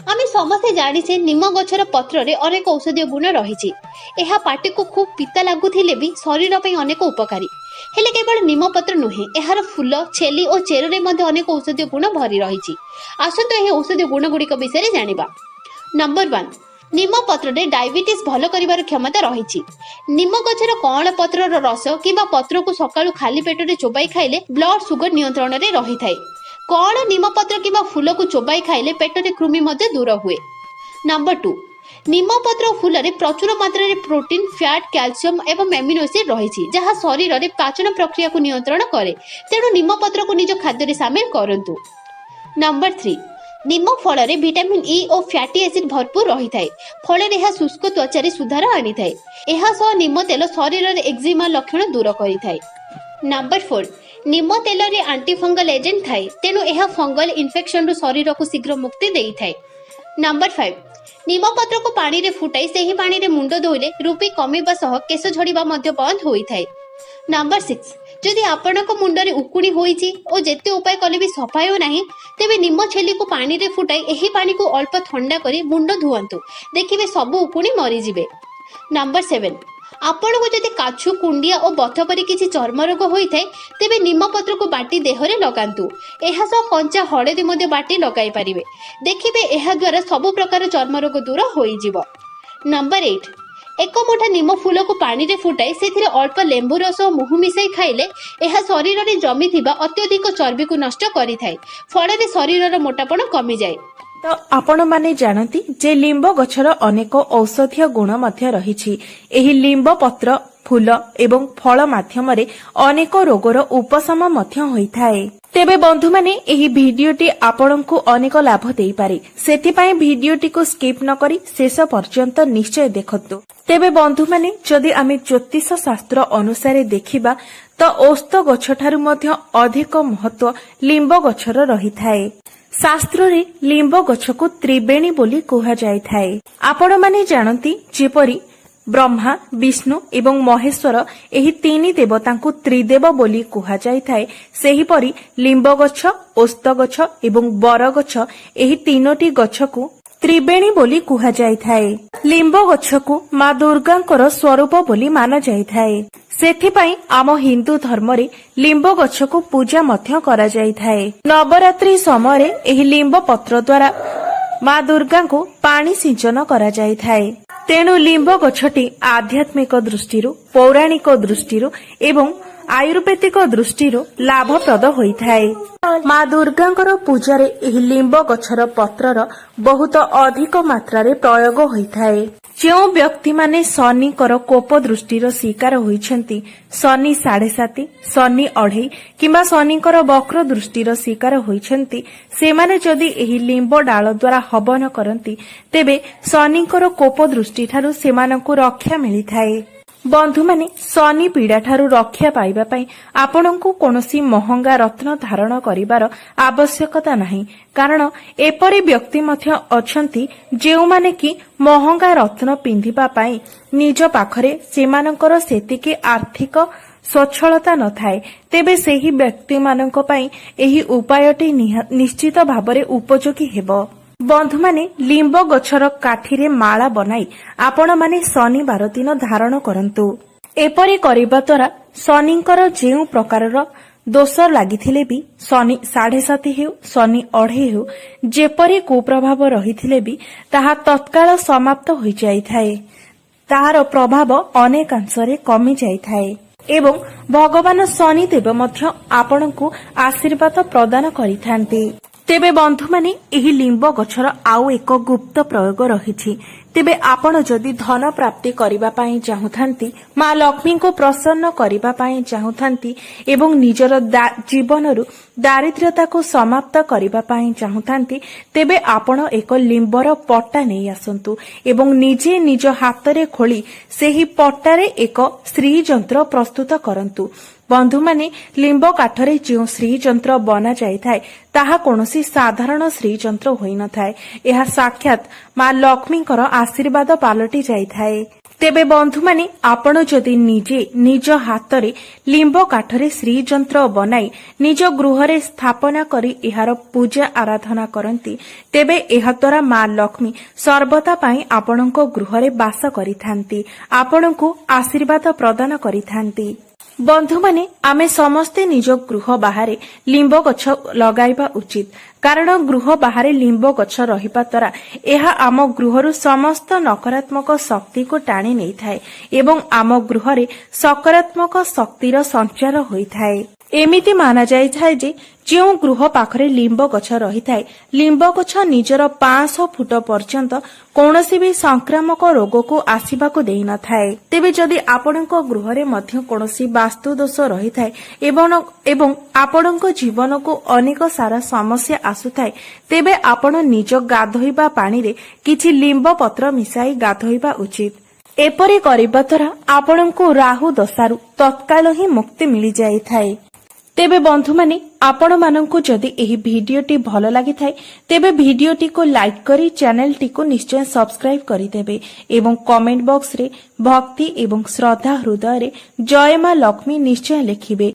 आमे समस्ते जानिछे निम गछर पत्र रे अनेक औषधीय गुण रहिछि। एहा पाटी को खूब पिता लागुथिले भी शरीर पई अनेक उपकारी। हेले केवल निम पत्र नुहे, एहार फूल, छेली और चेर रे मध्ये अनेक औषधीय गुण भरी रहिछि। आसंतो एही औषधीय गुण गुडिक विषय रे जानिबा। नंबर 1, निम पत्र रे डायबिटीज भलो करिवार क्षमता रहिछि। निम गछर कण पत्र रस किबा पत्र को सकाळु खाली पेट रे चोबाई खाइले ब्लड सुगर नियंत्रण रे रहिथाय। कण निम पत्र किबा फूल को चोबाई खाइले पेट रे कृमि मध्ये दूर हुए। नंबर 2, निम पत्र और फूल रे प्रचुर मात्रा रे प्रोटीन, फैट, कैल्शियम एवं एमिनो एसिड रहिछि, जहा शरीर रे पाचन प्रक्रिया को नियंत्रण करे। तेणु निम पत्र को निज खाद्य रे शामिल करंतु। नंबर 3, निम फल रे विटामिन ई और फैटी एसिड भरपूर रही थाए। फल रे शुष्क त्वचा रे सुधार आनी थाए। एहा सह निम तेल शरीर रे एक्जिमा लक्षण दूर करि थाए। नंबर 4, निम तेल रे एंटी फंगल एजेंट थाए। तेणु एहा फंगल इन्फेक्शन रु शरीर को शीघ्र मुक्ति देई थाए। नंबर 5, निम पत्र को पानी रे फुटाई सेही पानी रे मुंड धोइले रूपी कमिबा सह केश झड़िबा मध्ये बंद होई थाए। नंबर 6, जदि आपनक मुंड रे उकुणी होईची और जेते उपाय कले भी सफायो नाही, तेबे निम छेली को पानी रे फुटाई एही पानी को अल्प ठंडा करी मुंड धुवंतु, देखिबे सब उकुणी मरी जिवे। नंबर 7, आपण को जदि काछु, कुंडिया और बथ परी किछि चर्म रोग होई थाए, तेबे निम पत्र को बाटी देह रे लगांतु। एहा सह कंचा हळदी मध्ये बाटी लगाई परिबे, देखिबे एहा द्वारा सब प्रकार चर्म रोग दूर होई जिवो। नंबर 8, एक मुठा निम फूल को पानी रे फुटाई सेथिरे अल्प लेंबू रस और मुहु मिसाई खाइले एहा शरीर रे जमी थिबा अत्यधिक चर्बी को नष्ट करि थाए। फल रे शरीर रो मोटापन कमी जाए। तो आपण माने जानती जे लिंब गछर अनेक औषधीय गुण मध्य रहिछि। एही लिंब पत्र, फूल एवं फल माध्यमरे अनेक रोगर उपशम मध्य होइथाए। तेबे बंधु माने एही भिडियोटी आपणଙ୍କୁ अनेक लाभ देई पारे, सेति पई भिडियोटी को स्किप न करी शेष पर्यंत निश्चय देखतु। तेबे बंधु माने जदि आमे ज्योतिष शास्त्र अनुसारे देखिबा तो औषध गछठारु मध्य अधिक महत्व लिंब गछर रहिथाए। शास्त्र रे लिंब गछको त्रिवेणी बोली कुहा जाय थाए। आपण माने जानती जेपरी ब्रह्मा, विष्णु एवं महेश्वर एही तीनी देवतांकु त्रिदेव बोली कुहा जाय थाए, सेहीपरि लिंब गछ, औषध गछ एवं बर गछ एही तीनोटी गछकु त्रिवेणी बोली कुहा जाय थाए। लिंब गछकु मां दुर्गांकर स्वरूप बोली माना जाय थाए। सेथिपाई आम हिंदू धर्म रे लिंब गछको पूजा मध्य करा जाय थाए। नवरात्रि समय एही लिंब पत्र द्वारा मां दुर्गा को पानी सिंचन करा जाय थाए। तेणु लिंब गछटी आध्यात्मिक दृष्टिरु, पौराणिक दृष्टिरु एवं आयुर्वेदिक दृष्टिरु लाभप्रद होइथाए। मां दुर्गांकर पूजारे एही लिंब गछर पत्रर बहुत अधिक मात्रारे प्रयोग होइथाए। जो व्यक्ति माने शनिकर कोप दृष्टिर शिकार होइछंती, शनि 7.5, शनि 2.5 किंबा शनिकर वक्र दृष्टिर शिकार होइछंती, सेमाने जदि एही लिंब डाल द्वारा हवन करंती, तेबे शनिकर कोप दृष्टि ठारू सेमानकु रक्षा मिलिथाए। बंधु माने शनि पीड़ा ठारू रक्षा पाइबा पई आपणଙ୍କୁ कोनोसी महंगा रत्न धारण करिवार आवश्यकता नाही, कारण एपरि व्यक्ति मध्य अछंती जेउ माने कि महंगा रत्न पिंधिबा पई निज पाखरे सेमानकर सेतिके आर्थिक स्वच्छलता न थाए। तेबे सेही व्यक्ति मानक पई एही उपायटी निश्चित भाबरे उपयोगी हेबो। बंधु माने लिंब गछर काठीरे माला बनाई आपण माने शनिवार दिन धारण करंतु। एपरि करिबा द्वारा शनिकर जेउ प्रकारर दोष लागिथिले भी, शनि 7.5 हेउ, शनि 2.5 हेउ, जेपरि कुप्रभाव रहिथिले भी ताहा तत्काल समाप्त होई जाइथाए। ताहार प्रभाव अनेकांशरे कमी जाइथाए एवं भगवान शनि देव मध्य आपणଙ୍କୁ आशीर्वाद प्रदान करिथांती। तेबे बंधु माने एही लिंब गछर आउ एक गुप्त प्रयोग रहिछि। तेबे आपण जदि धन प्राप्ति करिबा पई चाहुथांती, मां लक्ष्मी को प्रसन्न करिबा पई चाहुथांती एवं निजर जीवनरु दारिद्र्यता को समाप्त करिबा पई चाहुथांती, तेबे आपण एक लिंबर पट्टा नै आसंतु एवं निजे निज हातरे खोली सेही पट्टारे एक श्री यंत्र प्रस्तुत करंतु। बंधु माने लिंब काठरे जो श्री यंत्र बना जाइथाए ताहा कोनोसी साधारण श्री यंत्र होई न थाए। एहा साक्षात मां लक्ष्मीकर आशीर्वाद पालटी जाइथाए। ତେବେ ବନ୍ଧୁମାନେ ଆପଣ ଯଦି ନିଜେ ନିଜ ହାତରେ ଲିମ୍ବ କାଠରେ ଶ୍ରୀଯନ୍ତ୍ର ବନାଇ ନିଜ ଗୃହରେ ସ୍ଥାପନା କରି ଏହାର ପୂଜା ଆରାଧନା କରନ୍ତି ତେବେ ଏହାଦ୍ୱାରା ମା ଲକ୍ଷ୍ମୀ ସର୍ବଦା ପାଇଁ ଆପଣଙ୍କ ଗୃହରେ ବାସ କରିଥାନ୍ତି, ଆପଣଙ୍କୁ ଆଶୀର୍ବାଦ ପ୍ରଦାନ କରିଥାନ୍ତି। ବନ୍ଧୁମାନେ ଆମେ ସମସ୍ତେ ନିଜ ଗୃହ ବାହାରେ ଲିମ୍ବ ଗଛ ଲଗାଇବା ଉଚିତ, କାରଣ ଗୃହ ବାହାରେ ଲିମ୍ବ ଗଛ ରହିବା ଦ୍ୱାରା ଏହା ଆମ ଗୃହରୁ ସମସ୍ତ ନକାରାତ୍ମକ ଶକ୍ତିକୁ ଟାଣି ନେଇଥାଏ ଏବଂ ଆମ ଗୃହରେ ସକାରାତ୍ମକ ଶକ୍ତିର ସଞ୍ଚାର ହୋଇଥାଏ। ଏମିତି ମାନାଯାଇଥାଏ ଯେ ଯେଉଁ ଗୃହ ପାଖରେ ଲିମ୍ବ ଗଛ ରହିଥାଏ, ଲିମ୍ବ ଗଛ ନିଜର 500 ଫୁଟ ପର୍ଯ୍ୟନ୍ତ କୌଣସି ବି ସଂକ୍ରାମକ ରୋଗକୁ ଆସିବାକୁ ଦେଇନଥାଏ। ତେବେ ଯଦି ଆପଣଙ୍କ ଗୃହରେ ମଧ୍ୟ କୌଣସି ବାସ୍ତୁ ଦୋଷ ରହିଥାଏ ଏବଂ ଆପଣଙ୍କ ଜୀବନକୁ ଅନେକ ସାରା ସମସ୍ୟା ଆସୁଥାଏ, ତେବେ ଆପଣ ନିଜ ଗାଧୋଇବା ପାଣିରେ କିଛି ଲିମ୍ବ ପତ୍ର ମିଶାଇ ଗାଧୋଇବା ଉଚିତ। ଏପରି କରିବା ଦ୍ୱାରା ଆପଣଙ୍କୁ ରାହୁ ଦଶାରୁ ତତ୍କାଳ ହିଁ ମୁକ୍ତି ମିଳିଯାଇଥାଏ। ତେବେ ବନ୍ଧୁମାନେ ଆପଣମାନଙ୍କୁ ଯଦି ଏହି ଭିଡିଓଟି ଭଲ ଲାଗିଥାଏ ତେବେ ଭିଡିଓଟିକୁ ଲାଇକ୍ କରି ଚ୍ୟାନେଲଟିକୁ ନିଶ୍ଚୟ ସବସ୍କ୍ରାଇବ୍ କରିଦେବେ ଏବଂ କମେଣ୍ଟ ବକ୍ସରେ ଭକ୍ତି ଏବଂ ଶ୍ରଦ୍ଧା ହୃଦୟରେ ଜୟ ମା ଲକ୍ଷ୍ମୀ ନିଶ୍ଚୟ ଲେଖିବେ।